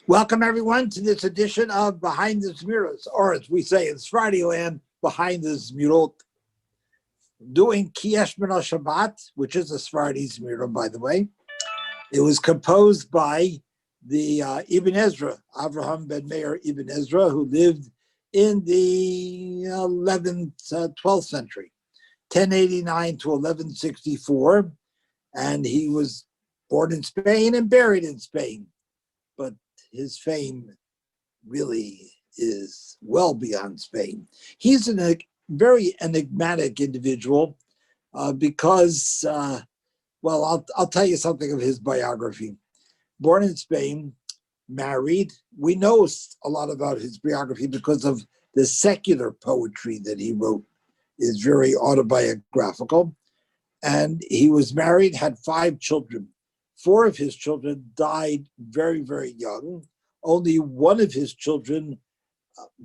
Welcome, everyone, to this edition of Behind the Zmirot, or as we say in Sephardi land, Behind the Zmirot. Doing Ki Eshmera Shabbat, which is a Sephardi Zmirot, by the way. It was composed by the Ibn Ezra, Avraham ben Meir Ibn Ezra, who lived in the 11th, 12th century, 1089 to 1164. And he was born in Spain and buried in Spain. But his fame really is well beyond Spain. He's a very enigmatic individual because, I'll tell you something of his biography. Born in Spain, married. We know a lot about his biography because of the secular poetry that he wrote. Is very autobiographical. And he was married, had 5 children. 4 of his children died very, very young. Only one of his children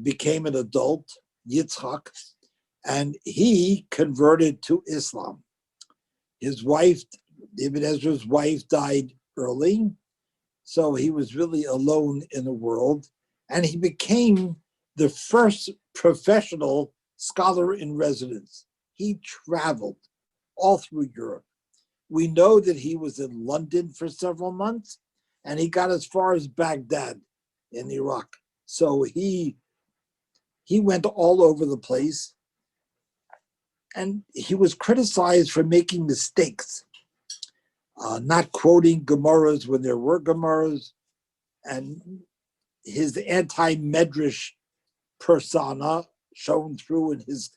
became an adult, Yitzchak, and he converted to Islam. His wife, Ibn Ezra's wife, died early, so he was really alone in the world, and he became the first professional scholar in residence. He traveled all through Europe. We know that he was in London for several months, and he got as far as Baghdad in Iraq. So he went all over the place, and he was criticized for making mistakes, not quoting Gemaras when there were Gemaras, and his anti-Medrash persona shown through in his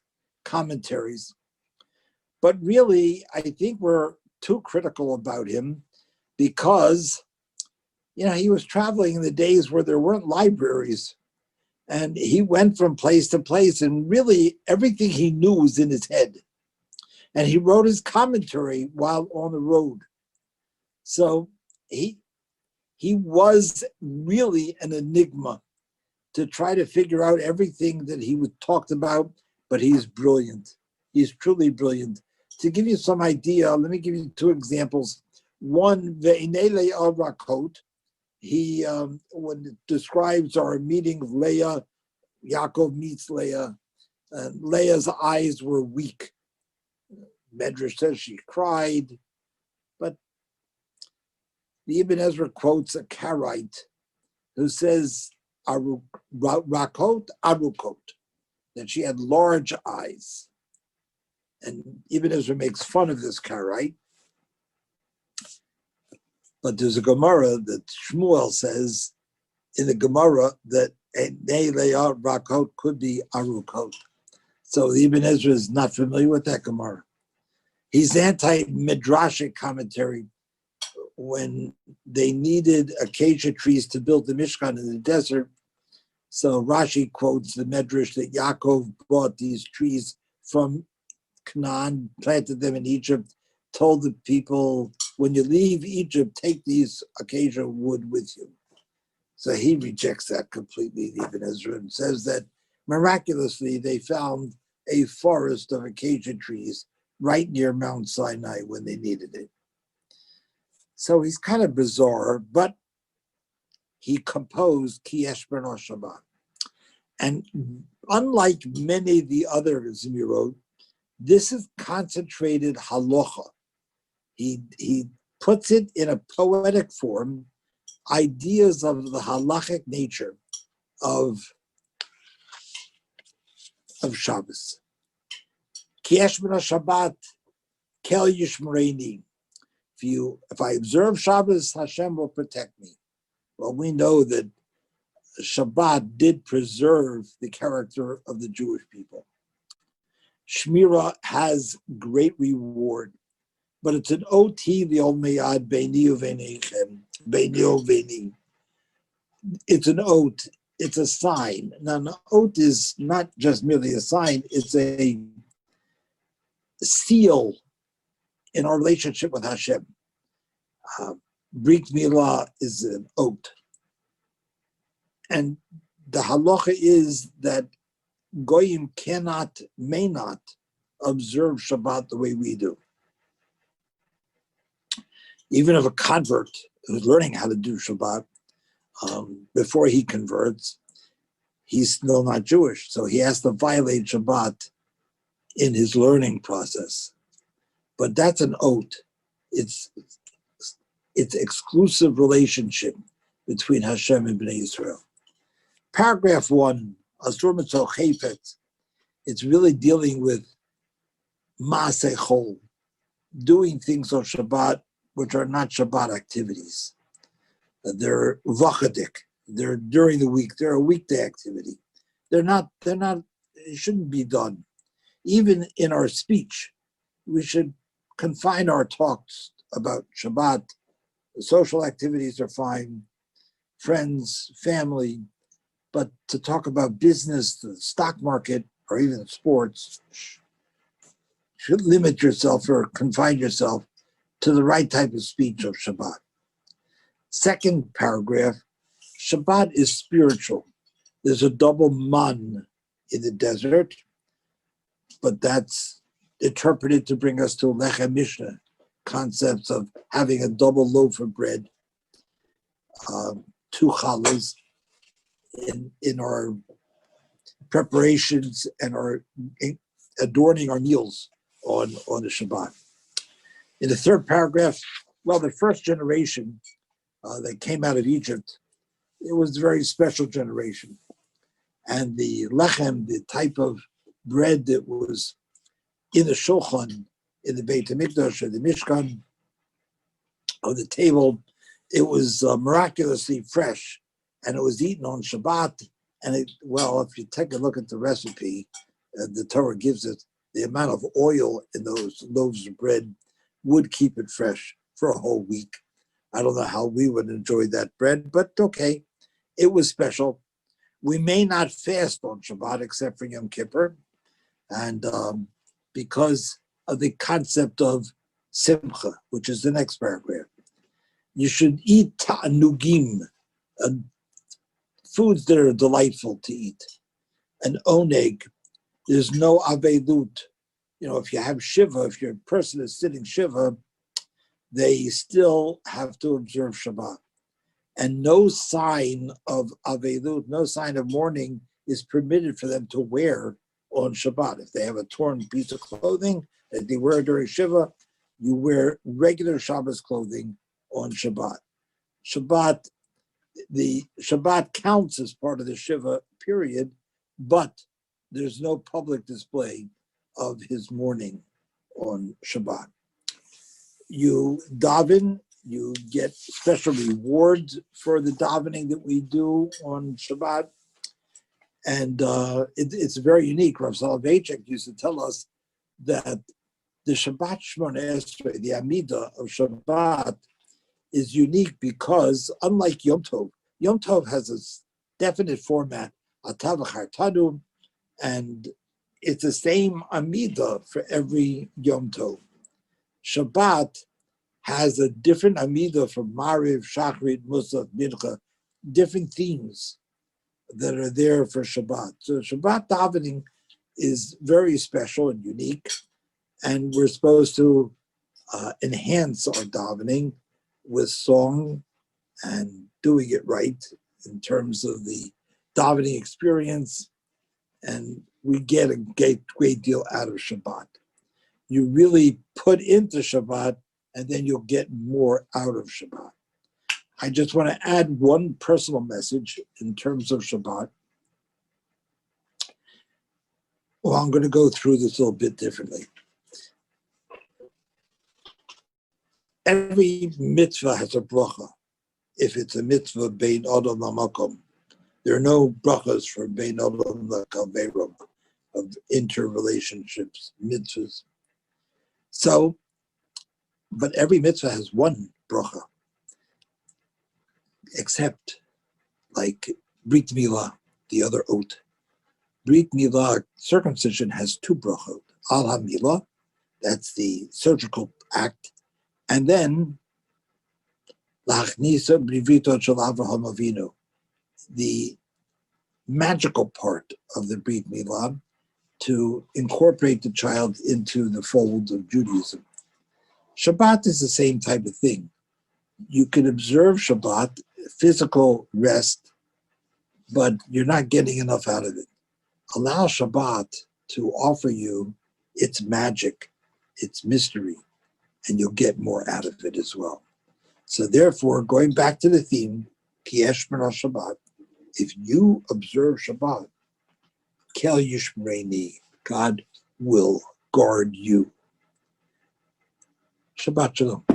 commentaries. But really, I think we're too critical about him because, he was traveling in the days where there weren't libraries, and he went from place to place, and really everything he knew was in his head. And he wrote his commentary while on the road. So he was really an enigma to try to figure out everything that he talked about, but he's brilliant. He's truly brilliant. To give you some idea, let me give you 2 examples. One, Ve'inele al Rakot, he, when it describes our meeting of Leah, Yaakov meets Leah, and Leah's eyes were weak. Medrash says she cried, but the Ibn Ezra quotes a Karaite who says, Rakot Arukot, that she had large eyes. And Ibn Ezra makes fun of this Karaite. But there's a Gemara that Shmuel says in the Gemara that Leah Rakot could be Arukot. So the Ibn Ezra is not familiar with that Gemara. He's anti-Midrashic commentary. When they needed acacia trees to build the Mishkan in the desert, so Rashi quotes the Medrash that Yaakov brought these trees from Canaan, planted them in Egypt, told the people, when you leave Egypt, take these acacia wood with you. So he rejects that completely, Ibn Ezra, and says that miraculously they found a forest of acacia trees right near Mount Sinai when they needed it. So he's kind of bizarre, but he composed Ki Eshmera Shabbat. And unlike many of the other Zmirot, this is concentrated halacha. He puts it in a poetic form, ideas of the halachic nature of Shabbos. Ki Eshmera Shabbat, Kel Yishmereni. If I observe Shabbos, Hashem will protect me. Well, we know that Shabbat did preserve the character of the Jewish people. Eshmera has great reward, but it's an oti li'ol beini uveneichem, beini uveni. It's an oath. It's a sign. Now, an oath is not just merely a sign. It's a seal in our relationship with Hashem. Brit Milah is an oath. And the halacha is that Goyim may not observe Shabbat the way we do. Even if a convert who's learning how to do Shabbat before he converts, he's still not Jewish. So he has to violate Shabbat in his learning process. But that's an oath. It's exclusive relationship between Hashem and Bnei Israel. Paragraph 1, Asur Mitzvah Chayfetz, it's really dealing with Maaseh Chol, doing things on Shabbat which are not Shabbat activities. They're vachadik. They're during the week. They're a weekday activity. It shouldn't be done. Even in our speech, we should confine our talks about Shabbat. The social activities are fine, friends, family, but to talk about business, the stock market, or even sports, should limit yourself or confine yourself to the right type of speech of Shabbat. Second paragraph, Shabbat is spiritual. There's a double man in the desert, but that's interpreted to bring us to Lechem Mishnah, concepts of having a double loaf of bread, 2 challahs in our preparations and our adorning our meals on the Shabbat. In the third paragraph, well, the first generation that came out of Egypt, it was a very special generation. And the lechem, the type of bread that was in the shulchan, in the Beit HaMikdash, or the Mishkan, on the table, it was miraculously fresh, and it was eaten on Shabbat. And if you take a look at the recipe, the Torah gives it, the amount of oil in those loaves of bread would keep it fresh for a whole week. I don't know how we would enjoy that bread, but okay, it was special. We may not fast on Shabbat except for Yom Kippur, and because of the concept of simcha, which is the next paragraph. You should eat ta'anugim, foods that are delightful to eat. An oneg, there's no avelut. If you have Shiva, if your person is sitting Shiva, they still have to observe Shabbat. And no sign of avelut, no sign of mourning is permitted for them to wear on Shabbat. If they have a torn piece of clothing that they wear during Shiva, you wear regular Shabbos clothing on Shabbat. The Shabbat counts as part of the Shiva period, but there's no public display of his mourning on Shabbat. You daven, you get special rewards for the davening that we do on Shabbat. And it's very unique. Rav Soloveitchik used to tell us that the Shabbat Shmona Esrei, the Amidah of Shabbat, is unique because, unlike Yom Tov has a definite format, Atav V'Chartanu, and it's the same Amidah for every Yom Tov. Shabbat has a different Amidah for Mariv, Shachrit, Musaf, Mincha, different themes that are there for Shabbat. So Shabbat davening is very special and unique, and we're supposed to enhance our davening with song and doing it right in terms of the davening experience, and we get a great deal out of Shabbat. You really put into Shabbat, and then you'll get more out of Shabbat. I just want to add one personal message in terms of Shabbat. Well, I'm going to go through this a little bit differently. Every mitzvah has a bracha. If it's a mitzvah bein adam lamakom, there are no brachas for bein adam lakaverom, of interrelationships, mitzvahs. So, but every mitzvah has one bracha, except like Brit Milah, the other oath. Brit Milah, circumcision, has 2 brachot. Al HaMilah, that's the surgical act, and then Lachnisa Brivitot Shel Avraham Avinu, the magical part of the Brit Milah, to incorporate the child into the fold of Judaism. Shabbat is the same type of thing. You can observe Shabbat physical rest, but you're not getting enough out of it. Allow Shabbat to offer you its magic, its mystery, and you'll get more out of it as well. So therefore, going back to the theme, Ki Eshmera Shabbat, if you observe Shabbat, Kel Yishmereni, God will guard you. Shabbat Shalom.